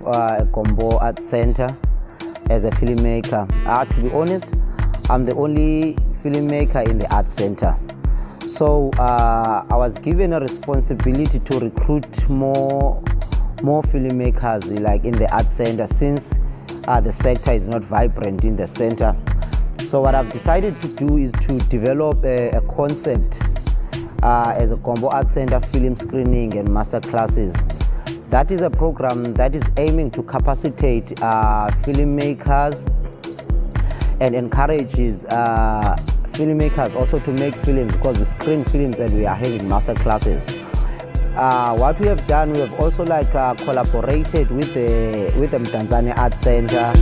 Gombo Art Center as a filmmaker. To be honest, I'm the only filmmaker in the art center. So I was given a responsibility to recruit more filmmakers like in the art center, since the sector is not vibrant in the center. So what I've decided to do is to develop a concept as a Gombo Art Center film screening and master classes. That is a program that is aiming to capacitate filmmakers and encourages filmmakers also to make films, because we screen films and we are having master classes. What we have done, we have also collaborated with the Mdantsane Art Center.